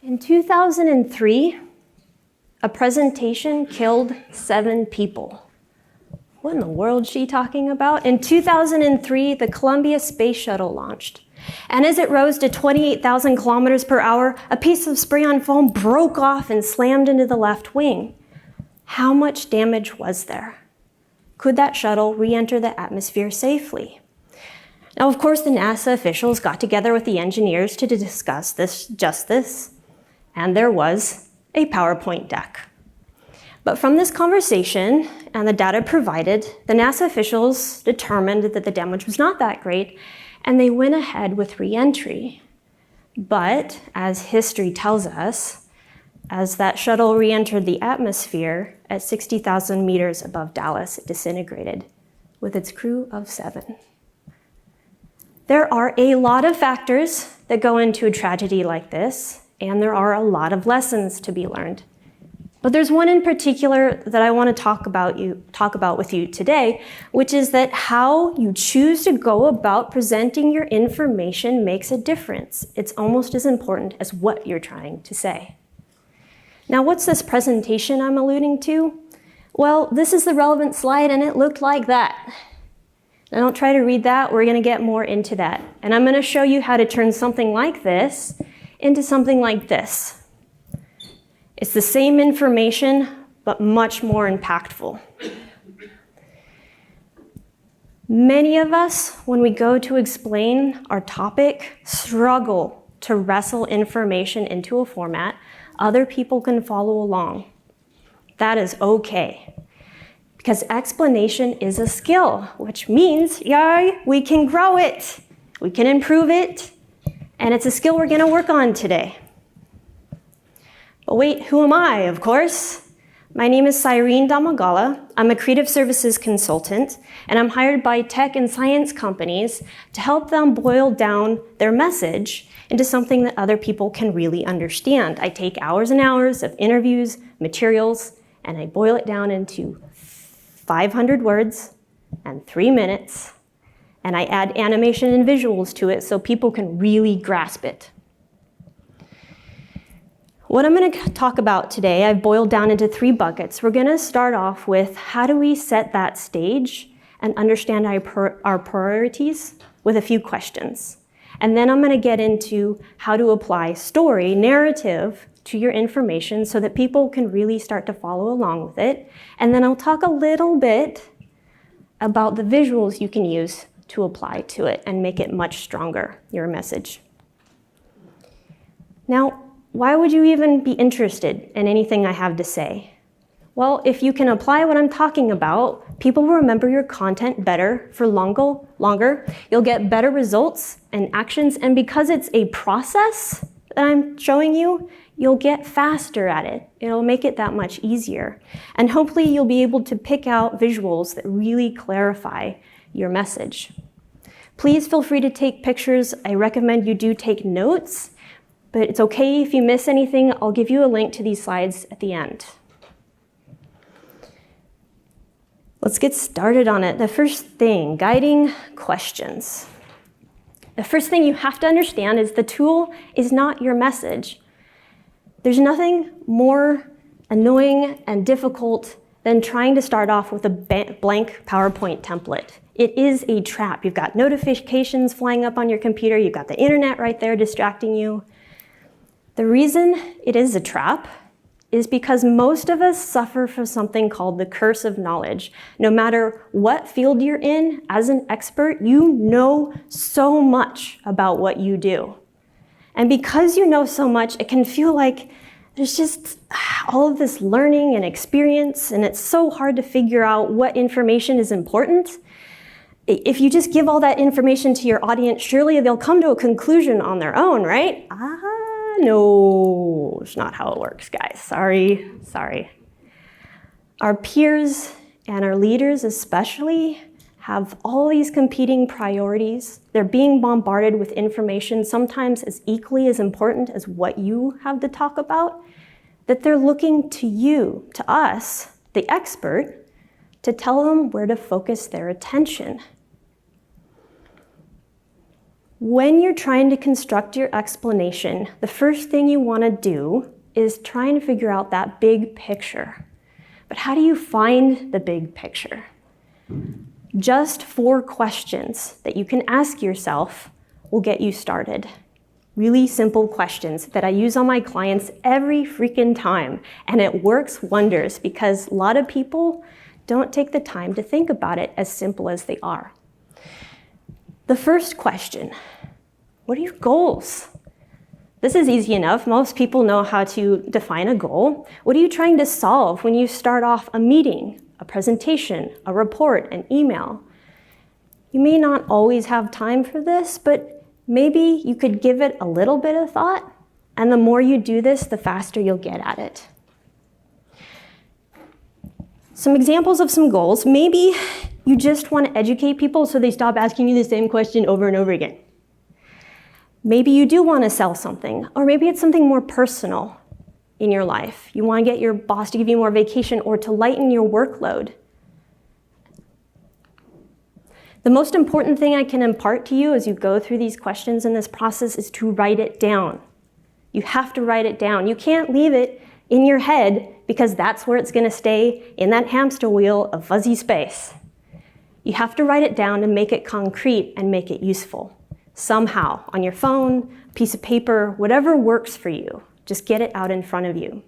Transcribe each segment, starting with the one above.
In 2003, a presentation killed 7 people. What in the world is she talking about? In 2003, the Columbia Space Shuttle launched. And as it rose to 28,000 kilometers per hour, a piece of spray-on foam broke off and slammed into the left wing. How much damage was there? Could that shuttle re-enter the atmosphere safely? Now, of course, the NASA officials got together with the engineers to discuss this, and there was a PowerPoint deck. But from this conversation and the data provided, the NASA officials determined that the damage was not that great, and they went ahead with re-entry. But, as history tells us, as that shuttle re-entered the atmosphere at 60,000 meters above Dallas, it disintegrated with its crew of 7. There are a lot of factors that go into a tragedy like this, and there are a lot of lessons to be learned. But there's one in particular that I want to talk about with you today, which is that how you choose to go about presenting your information makes a difference. It's almost as important as what you're trying to say. Now, what's this presentation I'm alluding to? Well, this is the relevant slide, and it looked like that. Now, don't try to read that. We're going to get more into that. And I'm going to show you how to turn something like this into something like this. It's the same information, but much more impactful. Many of us, when we go to explain our topic, struggle to wrestle information into a format other people can follow along. That is okay, because explanation is a skill, which means, we can grow it, we can improve it, and it's a skill we're going to work on today. But wait, who am I, of course? My name is Cyrene Domogalla. I'm a creative services consultant, and I'm hired by tech and science companies to help them boil down their message into something that other people can really understand. I take hours and hours of interviews, materials, and I boil it down into 500 words and 3 minutes, and I add animation and visuals to it so people can really grasp it. What I'm going to talk about today, I've boiled down into 3 buckets. We're going to start off with how do we set that stage and understand our priorities with a few questions. And then I'm going to get into how to apply story, narrative to your information so that people can really start to follow along with it. And then I'll talk a little bit about the visuals you can use to apply to it and make it much stronger, your message. Now, why would you even be interested in anything I have to say? Well, if you can apply what I'm talking about, people will remember your content better for longer. You'll get better results and actions, and because it's a process that I'm showing you, you'll get faster at it. It'll make it that much easier. And hopefully you'll be able to pick out visuals that really clarify your message. Please feel free to take pictures. I recommend you do take notes. But it's okay if you miss anything. I'll give you a link to these slides at the end. Let's get started on it. The first thing, guiding questions. The first thing you have to understand is the tool is not your message. There's nothing more annoying and difficult than trying to start off with a blank PowerPoint template. It is a trap. You've got notifications flying up on your computer. You've got the internet right there distracting you. The reason it is a trap is because most of us suffer from something called the curse of knowledge. No matter what field you're in, as an expert, you know so much about what you do. And because you know so much, it can feel like there's just all of this learning and experience, and it's so hard to figure out what information is important. If you just give all that information to your audience, surely they'll come to a conclusion on their own, right? No, it's not how it works, guys. Sorry. Our peers and our leaders especially have all these competing priorities. They're being bombarded with information, sometimes as equally as important as what you have to talk about, that they're looking to you, to us, the expert, to tell them where to focus their attention. When you're trying to construct your explanation, the first thing you want to do is trying to figure out that big picture. But how do you find the big picture? Just 4 questions that you can ask yourself will get you started. Really simple questions that I use on my clients every freaking time. And it works wonders because a lot of people don't take the time to think about it as simple as they are. The first question, what are your goals? This is easy enough. Most people know how to define a goal. What are you trying to solve when you start off a meeting, a presentation, a report, an email? You may not always have time for this, but maybe you could give it a little bit of thought, and the more you do this, the faster you'll get at it. Some examples of some goals. Maybe you just want to educate people so they stop asking you the same question over and over again. Maybe you do want to sell something, or maybe it's something more personal in your life. You want to get your boss to give you more vacation or to lighten your workload. The most important thing I can impart to you as you go through these questions in this process is to write it down. You have to write it down. You can't leave it in your head because that's where it's going to stay in that hamster wheel of fuzzy space. You have to write it down and make it concrete and make it useful. Somehow, on your phone, piece of paper, whatever works for you. Just get it out in front of you.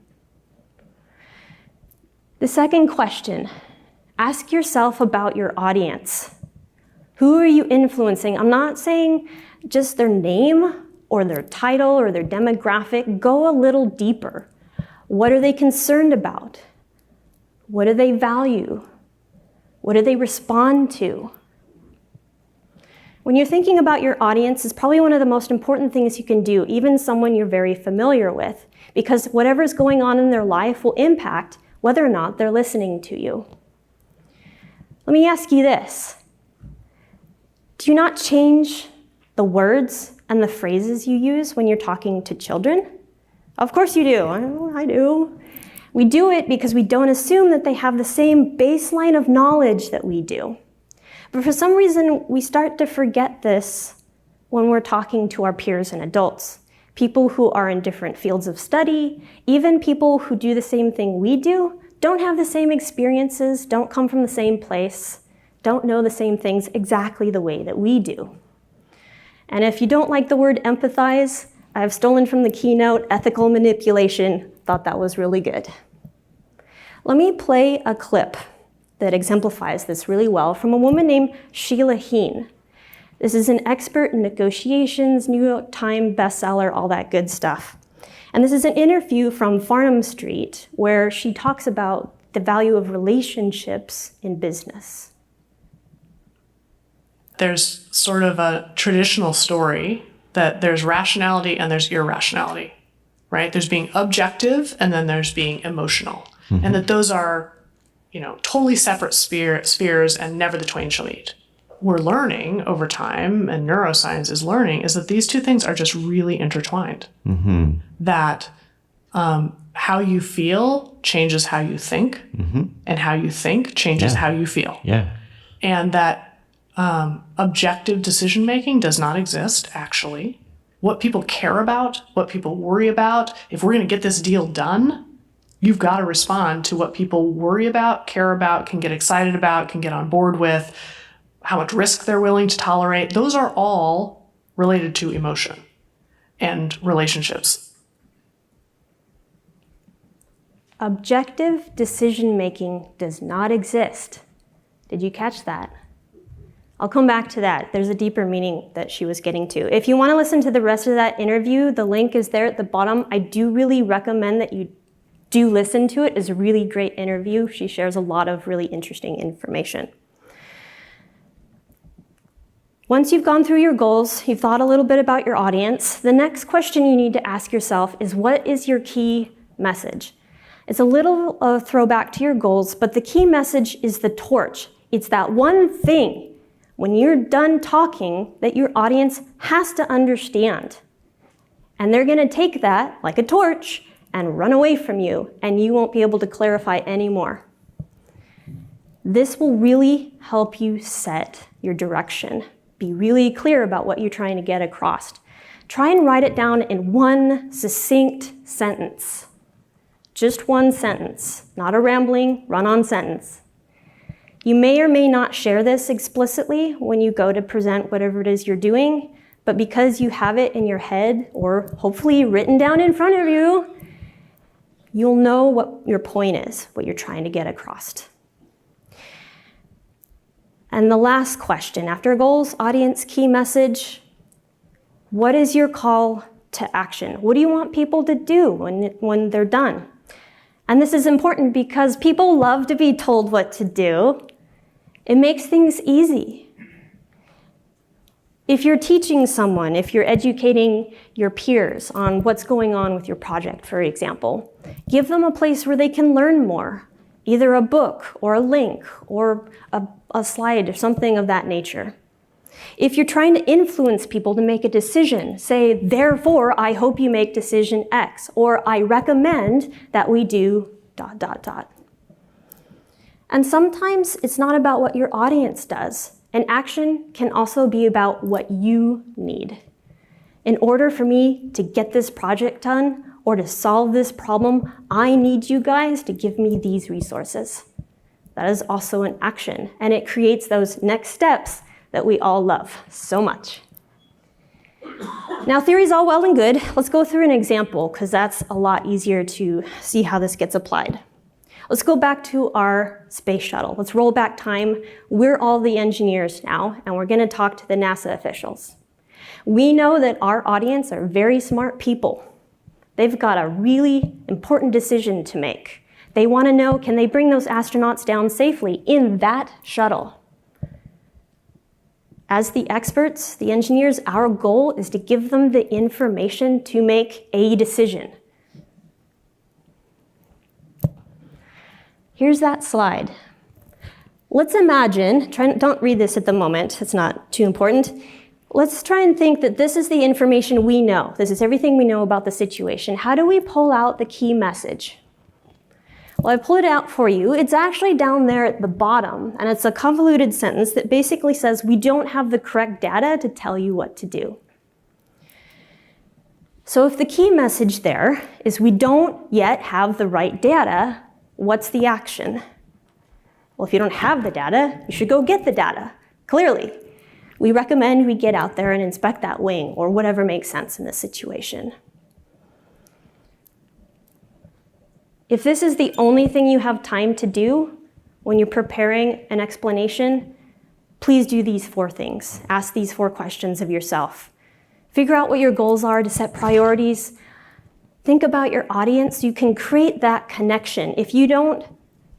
The second question, ask yourself about your audience. Who are you influencing? I'm not saying just their name or their title or their demographic. Go a little deeper. What are they concerned about? What do they value? What do they respond to? When you're thinking about your audience, it's probably one of the most important things you can do, even someone you're very familiar with, because whatever's going on in their life will impact whether or not they're listening to you. Let me ask you this. Do you not change the words and the phrases you use when you're talking to children? Of course you do. I do. We do it because we don't assume that they have the same baseline of knowledge that we do. But for some reason, we start to forget this when we're talking to our peers and adults. People who are in different fields of study, even people who do the same thing we do, don't have the same experiences, don't come from the same place, don't know the same things exactly the way that we do. And if you don't like the word empathize, I've stolen from the keynote ethical manipulation. Thought that was really good. Let me play a clip that exemplifies this really well from a woman named Sheila Heen. This is an expert in negotiations, New York Times bestseller, all that good stuff. And this is an interview from Farnham Street where she talks about the value of relationships in business. There's sort of a traditional story that there's rationality and there's irrationality, right? There's being objective and then there's being emotional. Mm-hmm. And that those are, totally separate spheres and never the twain shall meet. We're learning over time, and neuroscience is learning, is that these two things are just really intertwined. Mm-hmm. That how you feel changes how you think, mm-hmm. and how you think changes how you feel. Yeah. And that objective decision-making does not exist, actually. What people care about, what people worry about, if we're going to get this deal done, you've got to respond to what people worry about, care about, can get excited about, can get on board with, how much risk they're willing to tolerate. Those are all related to emotion and relationships. Objective decision-making does not exist. Did you catch that? I'll come back to that. There's a deeper meaning that she was getting to. If you want to listen to the rest of that interview, the link is there at the bottom. I do really recommend that you do listen to it. It's a really great interview. She shares a lot of really interesting information. Once you've gone through your goals, you've thought a little bit about your audience, the next question you need to ask yourself is, what is your key message? It's a little throwback to your goals, but the key message is the torch. It's that one thing when you're done talking that your audience has to understand. And they're going to take that like a torch and run away from you, and you won't be able to clarify anymore. This will really help you set your direction, Be really clear about what you're trying to get across. Try and write it down in one succinct sentence. Just one sentence, not a rambling, run-on sentence. You may or may not share this explicitly when you go to present whatever it is you're doing, but because you have it in your head, or hopefully written down in front of you, you'll know what your point is, what you're trying to get across. And the last question, after goals, audience, key message, what is your call to action? What do you want people to do when they're done? And this is important because people love to be told what to do. It makes things easy. If you're teaching someone, if you're educating your peers on what's going on with your project, for example, give them a place where they can learn more, either a book or a link or a slide or something of that nature. If you're trying to influence people to make a decision, say, therefore, I hope you make decision X, or I recommend that we do ... And sometimes it's not about what your audience does. An action can also be about what you need. In order for me to get this project done or to solve this problem, I need you guys to give me these resources. That is also an action, and it creates those next steps that we all love so much. Now, theory's all well and good. Let's go through an example, because that's a lot easier to see how this gets applied. Let's go back to our space shuttle. Let's roll back time. We're all the engineers now, and we're going to talk to the NASA officials. We know that our audience are very smart people. They've got a really important decision to make. They want to know, can they bring those astronauts down safely in that shuttle? As the experts, the engineers, our goal is to give them the information to make a decision. Here's that slide. Let's imagine, don't read this at the moment, it's not too important. Let's try and think that this is the information we know. This is everything we know about the situation. How do we pull out the key message? Well, I pulled it out for you. It's actually down there at the bottom, and it's a convoluted sentence that basically says we don't have the correct data to tell you what to do. So if the key message there is we don't yet have the right data, what's the action? Well, if you don't have the data, you should go get the data, clearly. We recommend we get out there and inspect that wing, or whatever makes sense in this situation. If this is the only thing you have time to do when you're preparing an explanation, please do these 4 things. Ask these 4 questions of yourself. Figure out what your goals are to set priorities. Think about your audience. You can create that connection. If you don't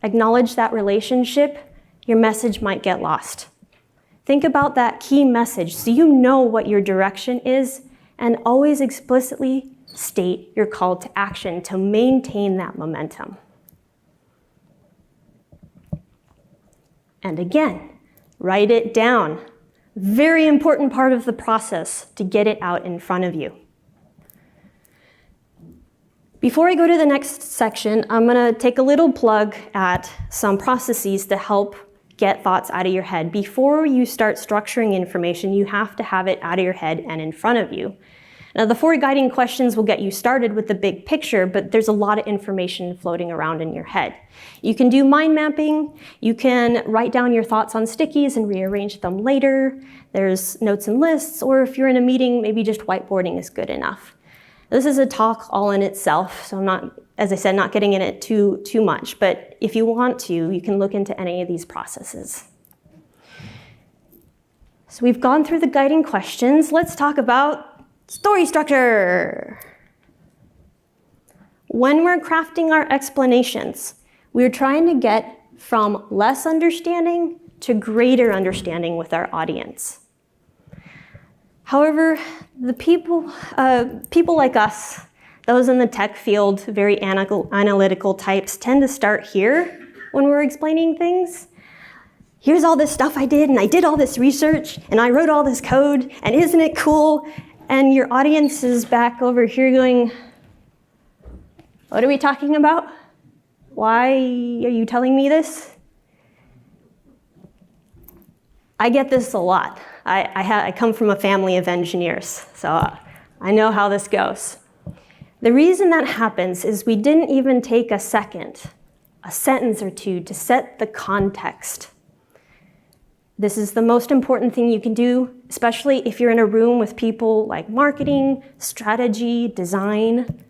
acknowledge that relationship, your message might get lost. Think about that key message so you know what your direction is, and always explicitly state your call to action to maintain that momentum. And again, write it down. Very important part of the process to get it out in front of you. Before I go to the next section, I'm going to take a little plug at some processes to help get thoughts out of your head. Before you start structuring information, you have to have it out of your head and in front of you. Now, the 4 guiding questions will get you started with the big picture, but there's a lot of information floating around in your head. You can do mind mapping. You can write down your thoughts on stickies and rearrange them later. There's notes and lists, or if you're in a meeting, maybe just whiteboarding is good enough. This is a talk all in itself, so I'm not, as I said, not getting in it too much, but if you want to, you can look into any of these processes. So we've gone through the guiding questions. Let's talk about story structure. When we're crafting our explanations, we're trying to get from less understanding to greater understanding with our audience. However, the people like us, those in the tech field, very analytical types, tend to start here when we're explaining things. Here's all this stuff I did, and I did all this research, and I wrote all this code, and isn't it cool? And your audience is back over here going, what are we talking about? Why are you telling me this? I get this a lot. I come from a family of engineers, so I know how this goes. The reason that happens is we didn't even take a second, a sentence or two, to set the context. This is the most important thing you can do, especially if you're in a room with people like marketing, strategy, design,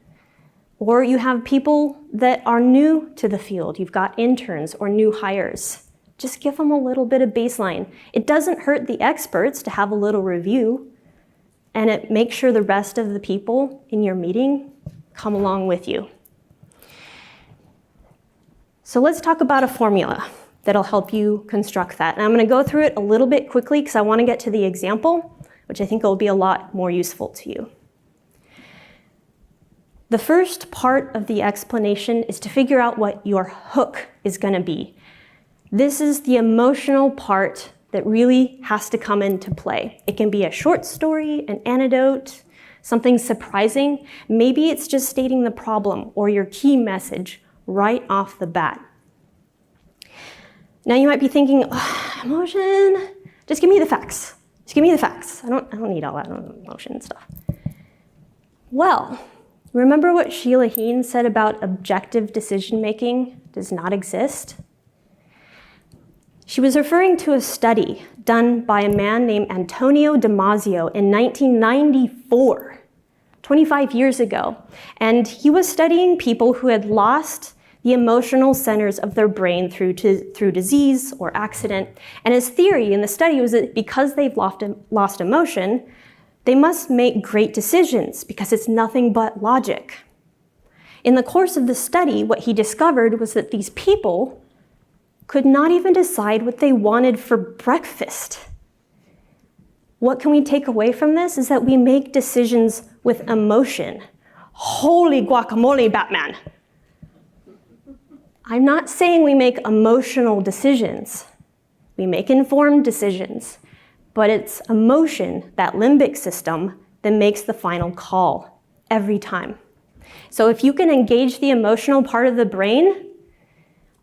or you have people that are new to the field. You've got interns or new hires. Just give them a little bit of baseline. It doesn't hurt the experts to have a little review, and it makes sure the rest of the people in your meeting come along with you. So let's talk about a formula that'll help you construct that. And I'm going to go through it a little bit quickly because I want to get to the example, which I think will be a lot more useful to you. The first part of the explanation is to figure out what your hook is going to be. This is the emotional part that really has to come into play. It can be a short story, an anecdote, something surprising. Maybe it's just stating the problem or your key message right off the bat. Now you might be thinking, oh, emotion, just give me the facts. Just give me the facts. I don't need all that emotion stuff. Well, remember what Sheila Heen said about objective decision-making does not exist? She was referring to a study done by a man named Antonio Damasio in 1994, 25 years ago. And he was studying people who had lost the emotional centers of their brain through disease or accident. And his theory in the study was that because they've lost emotion, they must make great decisions because it's nothing but logic. In the course of the study, what he discovered was that these people could not even decide what they wanted for breakfast. What can we take away from this is that we make decisions with emotion. Holy guacamole, Batman. I'm not saying we make emotional decisions. We make informed decisions, but it's emotion, that limbic system, that makes the final call every time. So if you can engage the emotional part of the brain,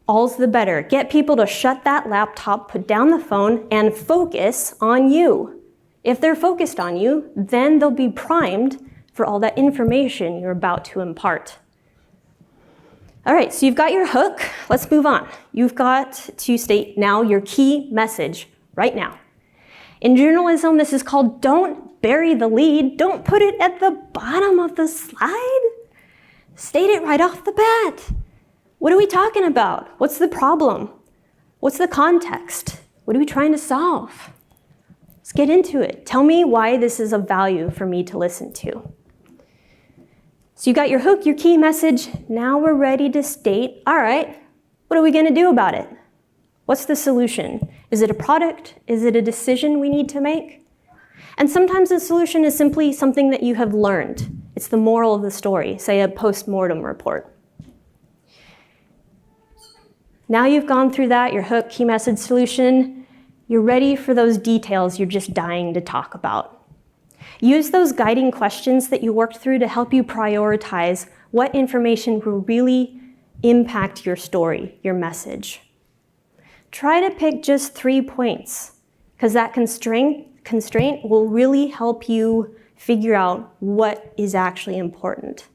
all's the better. Get people to shut that laptop, put down the phone, and focus on you. If they're focused on you, then they'll be primed for all that information you're about to impart. All right, so you've got your hook. Let's move on. You've got to state now your key message right now. In journalism, this is called don't bury the lead. Don't put it at the bottom of the slide. State it right off the bat. What are we talking about? What's the problem? What's the context? What are we trying to solve? Let's get into it. Tell me why this is of value for me to listen to. So you got your hook, your key message. Now we're ready to state, all right, what are we going to do about it? What's the solution? Is it a product? Is it a decision we need to make? And sometimes the solution is simply something that you have learned. It's the moral of the story, say a post-mortem report. Now you've gone through that, your hook, key message, solution. You're ready for those details you're just dying to talk about. Use those guiding questions that you worked through to help you prioritize what information will really impact your story, your message. Try to pick just 3 points, because that constraint will really help you figure out what is actually important.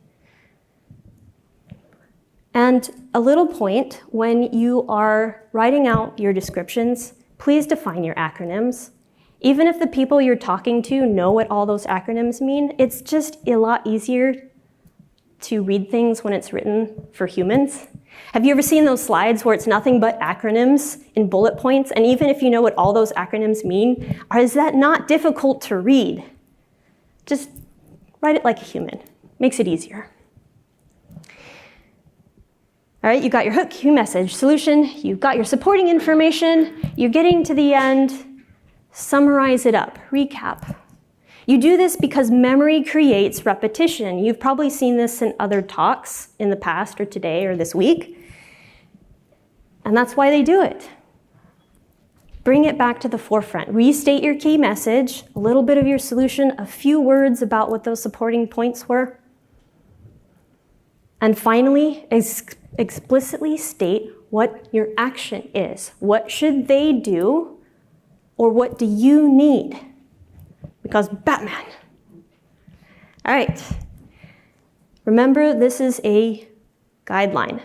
And a little point, when you are writing out your descriptions, please define your acronyms. Even if the people you're talking to know what all those acronyms mean, it's just a lot easier to read things when it's written for humans. Have you ever seen those slides where it's nothing but acronyms in bullet points? And even if you know what all those acronyms mean, is that not difficult to read? Just write it like a human. Makes it easier. All right, you got your hook, key message, solution. You've got your supporting information. You're getting to the end. Summarize it up, recap. You do this because memory creates repetition. You've probably seen this in other talks in the past or today or this week. And that's why they do it. Bring it back to the forefront. Restate your key message, a little bit of your solution, a few words about what those supporting points were. And finally, explicitly state what your action is. What should they do Or what do you need? Because Batman. All right. Remember, this is a guideline.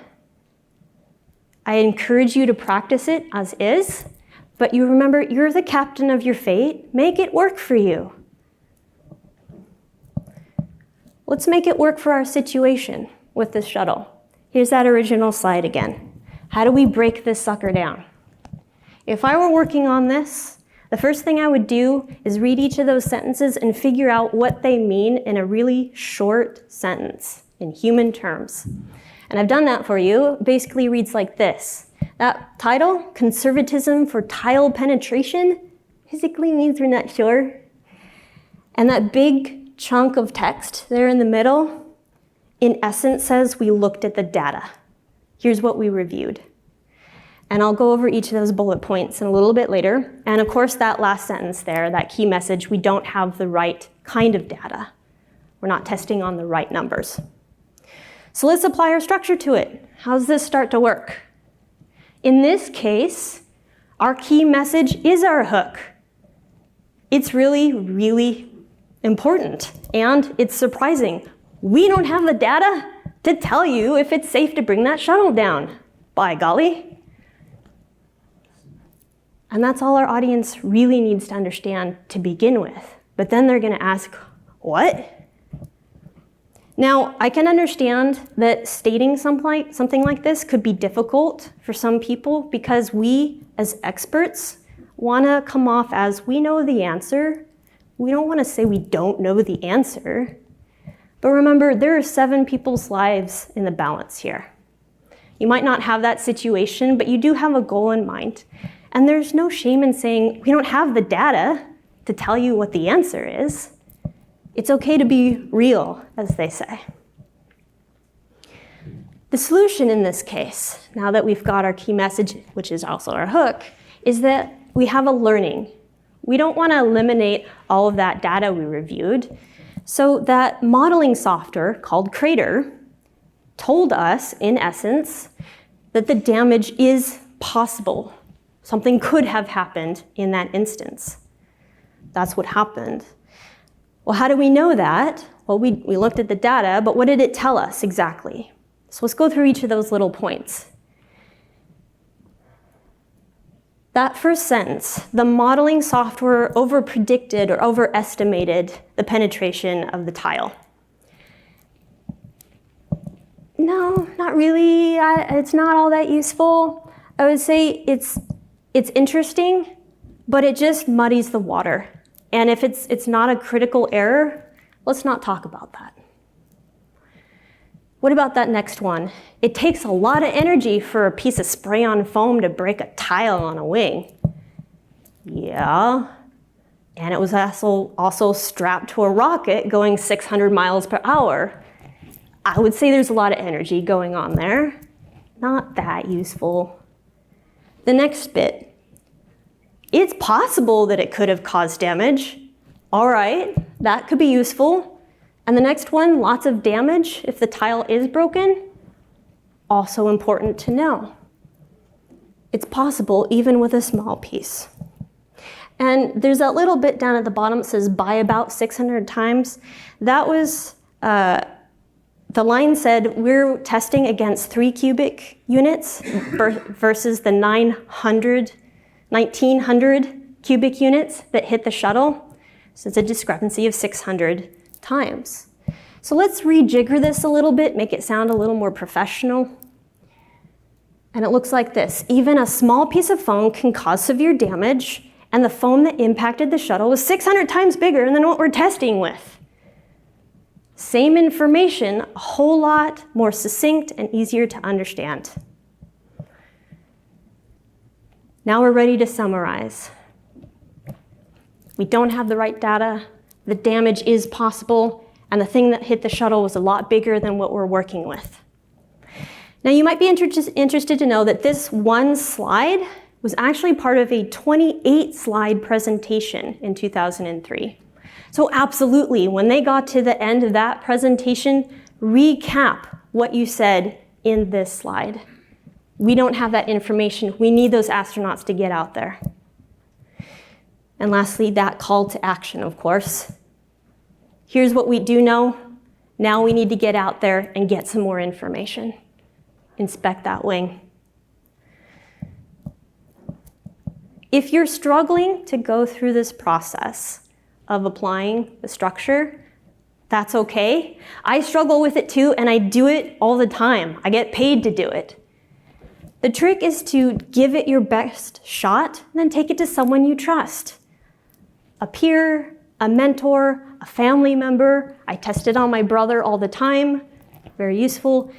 I encourage you to practice it as is, but you remember you're the captain of your fate. Make it work for you. Let's make it work for our situation with this shuttle. Here's that original slide again. How do we break this sucker down? If I were working on this, the first thing I would do is read each of those sentences and figure out what they mean in a really short sentence in human terms. And I've done that for you. It basically reads like this. That title, Conservatism for Tile Penetration, basically means we're not sure. And that big chunk of text there in the middle, in essence says we looked at the data. Here's what we reviewed. And I'll go over each of those bullet points in a little bit later. And of course, that last sentence there, that key message, we don't have the right kind of data. We're not testing on the right numbers. So let's apply our structure to it. How does this start to work? In this case, our key message is our hook. It's really, really important, and it's surprising. We don't have the data to tell you if it's safe to bring that shuttle down. By golly. And that's all our audience really needs to understand to begin with. But then they're going to ask, what? Now, I can understand that stating something like this could be difficult for some people because we, as experts, want to come off as we know the answer. We don't want to say we don't know the answer. But remember, there are 7 people's lives in the balance here. You might not have that situation, but you do have a goal in mind. And there's no shame in saying, we don't have the data to tell you what the answer is. It's okay to be real, as they say. The solution in this case, now that we've got our key message, which is also our hook, is that we have a learning. We don't want to eliminate all of that data we reviewed. So that modeling software called Crater told us, in essence, that the damage is possible. Something could have happened in that instance. That's what happened. Well, how do we know that? Well, we looked at the data, but what did it tell us exactly? So let's go through each of those little points. That first sentence, the modeling software overpredicted or overestimated the penetration of the tile. No, not really. It's not all that useful. I would say it's interesting, but it just muddies the water. And if it's not a critical error, let's not talk about that. What about that next one? It takes a lot of energy for a piece of spray-on foam to break a tile on a wing. Yeah. And it was also strapped to a rocket going 600 miles per hour. I would say there's a lot of energy going on there. Not that useful. The next bit. It's possible that it could have caused damage. All right, that could be useful. And the next one, lots of damage if the tile is broken. Also important to know. It's possible even with a small piece. And there's that little bit down at the bottom that says by about 600 times. That was, the line said we're testing against 3 cubic units versus the 1900 cubic units that hit the shuttle. So it's a discrepancy of 600 times. So let's rejigger this a little bit, make it sound a little more professional. And it looks like this. Even a small piece of foam can cause severe damage, and the foam that impacted the shuttle was 600 times bigger than what we're testing with. Same information, a whole lot more succinct and easier to understand. Now we're ready to summarize. We don't have the right data, the damage is possible, and the thing that hit the shuttle was a lot bigger than what we're working with. Now you might be interested to know that this one slide was actually part of a 28-slide presentation in 2003. So absolutely, when they got to the end of that presentation, recap what you said in this slide. We don't have that information. We need those astronauts to get out there. And lastly, that call to action, of course. Here's what we do know. Now we need to get out there and get some more information. Inspect that wing. If you're struggling to go through this process of applying the structure, that's okay. I struggle with it too, and I do it all the time. I get paid to do it. The trick is to give it your best shot and then take it to someone you trust. A peer, a mentor, a family member. I test it on my brother all the time. Very useful,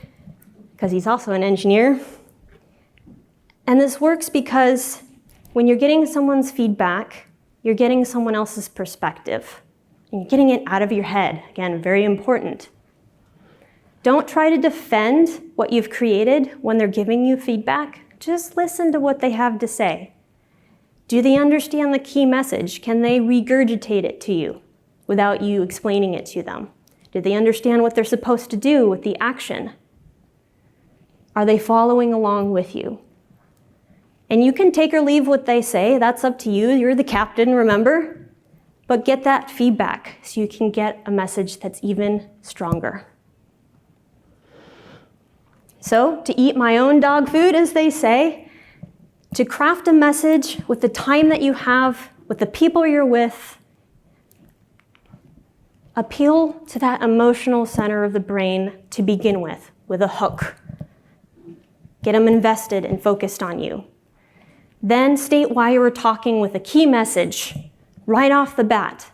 because he's also an engineer. And this works because when you're getting someone's feedback, you're getting someone else's perspective. And you're getting it out of your head. Again, very important. Don't try to defend what you've created when they're giving you feedback. Just listen to what they have to say. Do they understand the key message? Can they regurgitate it to you without you explaining it to them? Do they understand what they're supposed to do with the action? Are they following along with you? And you can take or leave what they say. That's up to you. You're the captain, remember? But get that feedback so you can get a message that's even stronger. So, to eat my own dog food, as they say, to craft a message with the time that you have, with the people you're with, appeal to that emotional center of the brain to begin with a hook. Get them invested and focused on you. Then state why you were talking with a key message right off the bat.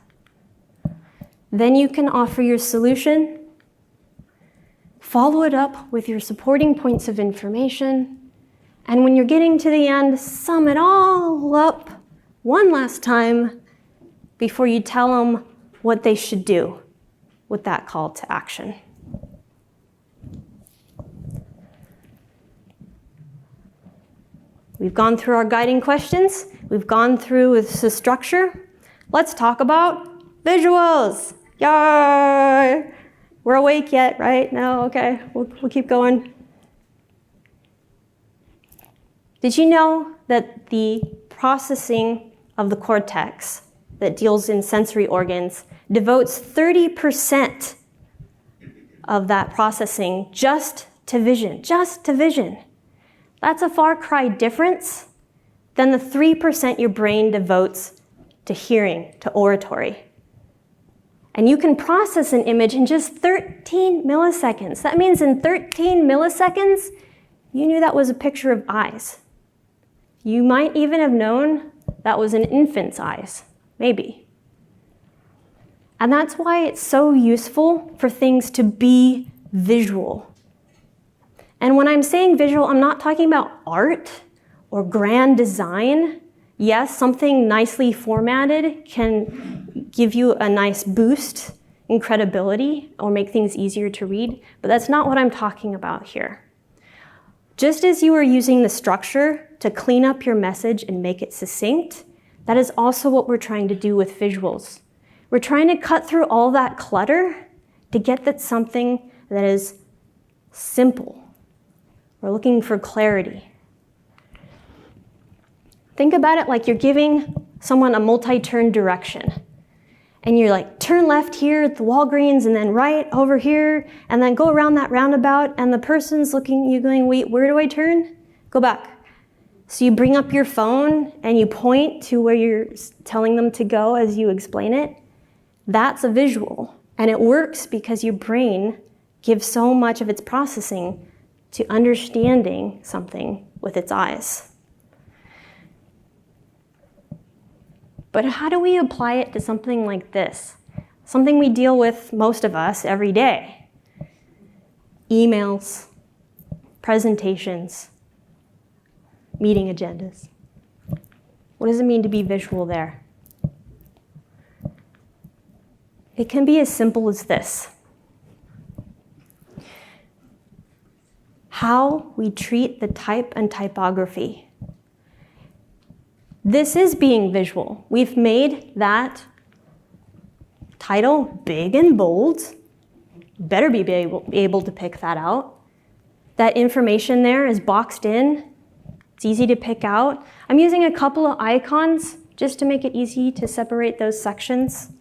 Then you can offer your solution, follow it up with your supporting points of information, and when you're getting to the end, sum it all up one last time before you tell them what they should do with that call to action. We've gone through our guiding questions. We've gone through the structure. Let's talk about visuals. Yay! We're awake yet, right? No? Okay, we'll keep going. Did you know that the processing of the cortex that deals in sensory organs devotes 30% of that processing just to vision, That's a far cry difference than the 3% your brain devotes to hearing, to oratory. And you can process an image in just 13 milliseconds. That means in 13 milliseconds, you knew that was a picture of eyes. You might even have known that was an infant's eyes, maybe. And that's why it's so useful for things to be visual. And when I'm saying visual, I'm not talking about art or grand design. Yes, something nicely formatted can give you a nice boost in credibility or make things easier to read, but that's not what I'm talking about here. Just as you are using the structure to clean up your message and make it succinct, that is also what we're trying to do with visuals. We're trying to cut through all that clutter to get that something that is simple. We're looking for clarity. Think about it like you're giving someone a multi-turn direction. And you're like, turn left here at the Walgreens and then right over here and then go around that roundabout, and the person's looking at you going, wait, where do I turn? Go back. So you bring up your phone and you point to where you're telling them to go as you explain it. That's a visual. And it works because your brain gives so much of its processing to understanding something with its eyes. But how do we apply it to something like this? Something we deal with, most of us, every day. Emails, presentations, meeting agendas. What does it mean to be visual there? It can be as simple as this. How we treat the type and typography. This is being visual. We've made that title big and bold. Better be able to pick that out. That information there is boxed in. It's easy to pick out. I'm using a couple of icons just to make it easy to separate those sections.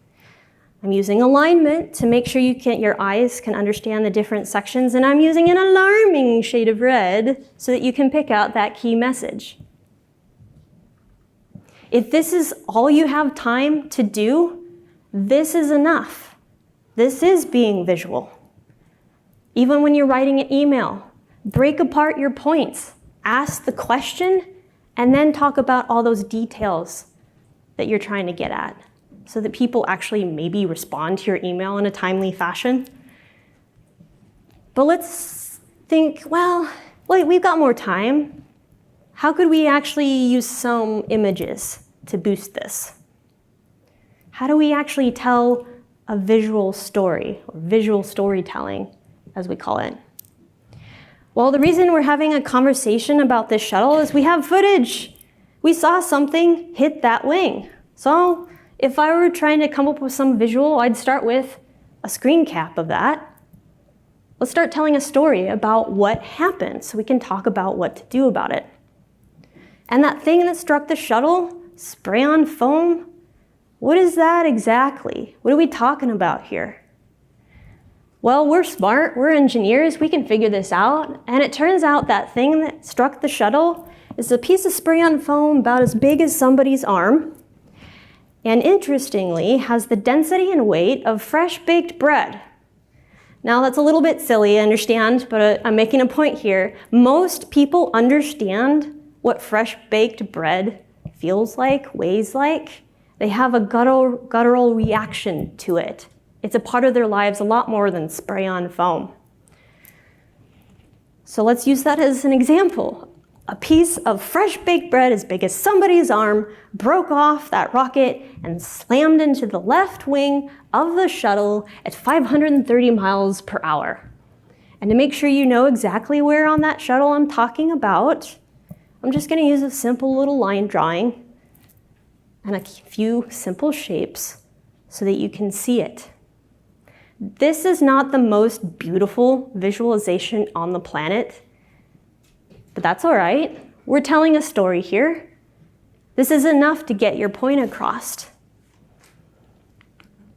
I'm using alignment to make sure your eyes can understand the different sections, and I'm using an alarming shade of red so that you can pick out that key message. If this is all you have time to do, this is enough. This is being visual. Even when you're writing an email, break apart your points, ask the question, and then talk about all those details that you're trying to get at, so that people actually maybe respond to your email in a timely fashion. But let's think, well, wait, we've got more time. How could we actually use some images to boost this? How do we actually tell a visual story, or visual storytelling, as we call it? Well, the reason we're having a conversation about this shuttle is we have footage. We saw something hit that wing. So if I were trying to come up with some visual, I'd start with a screen cap of that. Let's start telling a story about what happened so we can talk about what to do about it. And that thing that struck the shuttle, spray-on foam, what is that exactly? What are we talking about here? Well, we're smart, we're engineers, we can figure this out. And it turns out that thing that struck the shuttle is a piece of spray-on foam about as big as somebody's arm. And interestingly, has the density and weight of fresh baked bread. Now that's a little bit silly, I understand, but I'm making a point here. Most people understand what fresh baked bread feels like, weighs like. They have a guttural reaction to it. It's a part of their lives a lot more than spray-on foam. So let's use that as an example. A piece of fresh baked bread as big as somebody's arm broke off that rocket and slammed into the left wing of the shuttle at 530 miles per hour. And to make sure you know exactly where on that shuttle I'm talking about, I'm just going to use a simple little line drawing and a few simple shapes so that you can see it. This is not the most beautiful visualization on the planet, but that's all right. We're telling a story here. This is enough to get your point across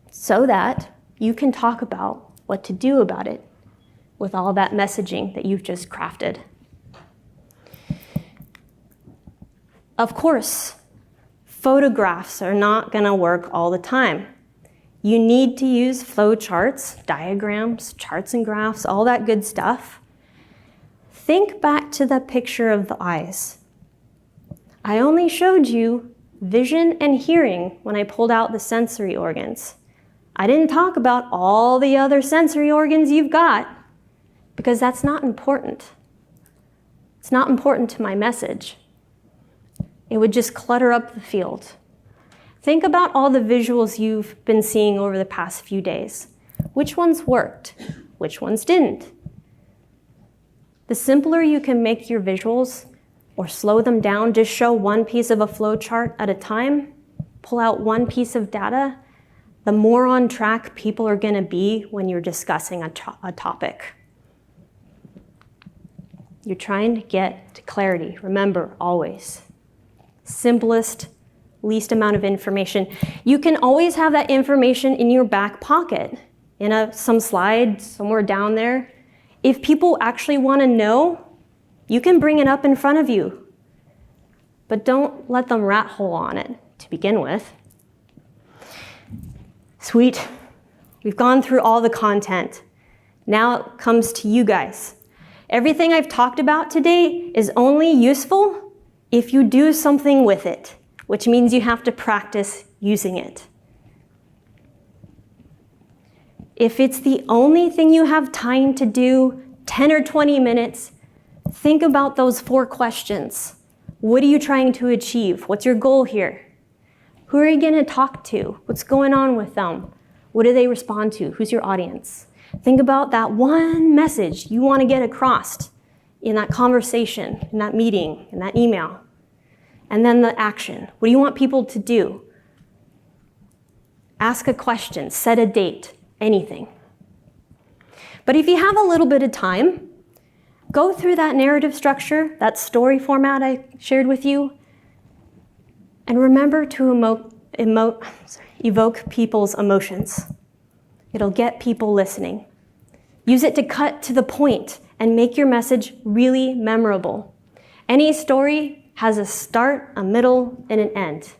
so that you can talk about what to do about it with all that messaging that you've just crafted. Of course, photographs are not going to work all the time. You need to use flow charts, diagrams, charts and graphs, all that good stuff. Think back to the picture of the eyes. I only showed you vision and hearing when I pulled out the sensory organs. I didn't talk about all the other sensory organs you've got because that's not important. It's not important to my message. It would just clutter up the field. Think about all the visuals you've been seeing over the past few days. Which ones worked? Which ones didn't? The simpler you can make your visuals or slow them down, just show one piece of a flow chart at a time, pull out one piece of data, the more on track people are going to be when you're discussing a topic. You're trying to get to clarity. Remember, always. Simplest, least amount of information. You can always have that information in your back pocket, in some slide somewhere down there. If people actually want to know, you can bring it up in front of you. But don't let them rat hole on it to begin with. Sweet. We've gone through all the content. Now it comes to you guys. Everything I've talked about today is only useful if you do something with it, which means you have to practice using it. If it's the only thing you have time to do, 10 or 20 minutes, think about those 4 questions. What are you trying to achieve? What's your goal here? Who are you going to talk to? What's going on with them? What do they respond to? Who's your audience? Think about that one message you want to get across in that conversation, in that meeting, in that email. And then the action. What do you want people to do? Ask a question, set a date. Anything. But if you have a little bit of time, go through that narrative structure, that story format I shared with you, And remember to evoke people's emotions. It'll get people listening. Use it to cut to the point and make your message really memorable. Any story has a start, a middle, and an end.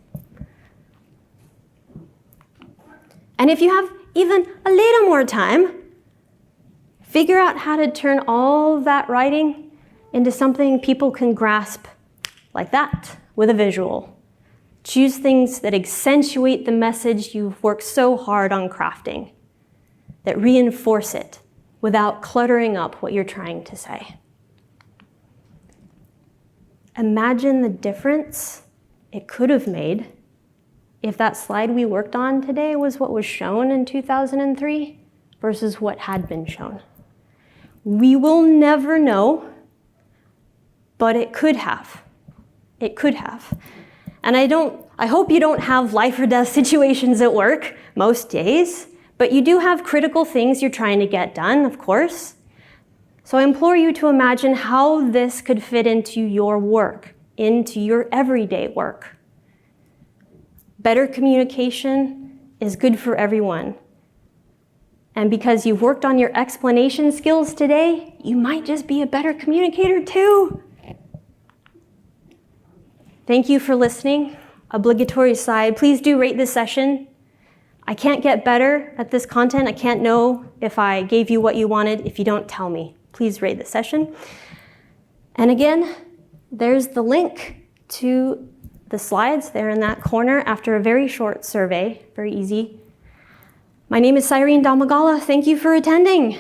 And if you have even a little more time, figure out how to turn all that writing into something people can grasp like that, with a visual. Choose things that accentuate the message you've worked so hard on crafting, that reinforce it without cluttering up what you're trying to say. Imagine the difference it could have made if that slide we worked on today was what was shown in 2003 versus what had been shown. We will never know, but it could have. It could have. And I hope you don't have life or death situations at work most days, but you do have critical things you're trying to get done, of course. So I implore you to imagine how this could fit into your work, into your everyday work. Better communication is good for everyone. And because you've worked on your explanation skills today, you might just be a better communicator too. Thank you for listening. Obligatory slide, please do rate this session. I can't get better at this content. I can't know if I gave you what you wanted if you don't tell me. Please rate the session. And again, there's the link to the slides there in that corner after a very short survey, very easy. My name is Cyrene Domogalla. Thank you for attending.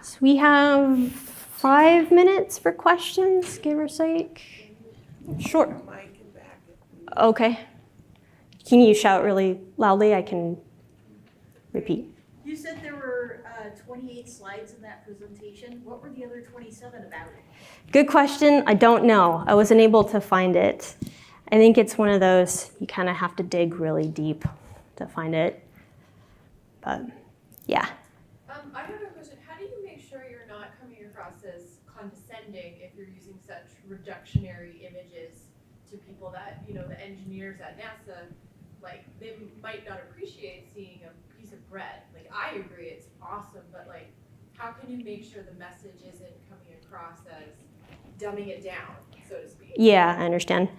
So we have 5 minutes for questions, give or take. Sure. Okay. Can you shout really loudly? I can repeat. You said there were 28 slides in that presentation. What were the other 27 about? Good question. I don't know. I wasn't able to find it. I think it's one of those, you kind of have to dig really deep to find it. But yeah. I have a question. How do you make sure you're not coming across as condescending if you're using such reductionary images to people that, you know, the engineers at NASA, like, they might not appreciate seeing a piece of bread. Like, I agree, it's awesome, but, like, how can you make sure the message isn't coming across as dumbing it down, so to speak? Yeah, I understand.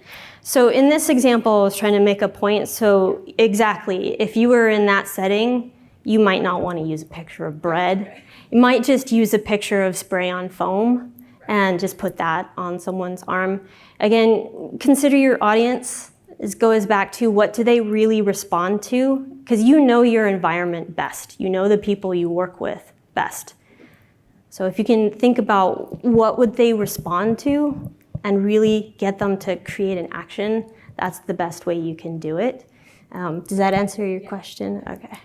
So in this example, I was trying to make a point. So exactly, if you were in that setting, you might not want to use a picture of bread. Okay. You might just use a picture of spray-on foam and just put that on someone's arm. Again, consider your audience. This goes back to what do they really respond to? Because you know your environment best. You know the people you work with best. So if you can think about what would they respond to and really get them to create an action, that's the best way you can do it. Does that answer your question? Okay.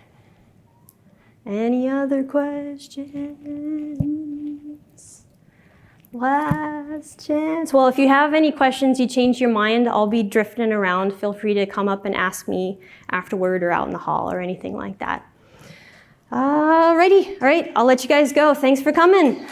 Any other questions? Last chance. Well, if you have any questions, you change your mind, I'll be drifting around. Feel free to come up and ask me afterward or out in the hall or anything like that. Alrighty, all right, I'll let you guys go. Thanks for coming.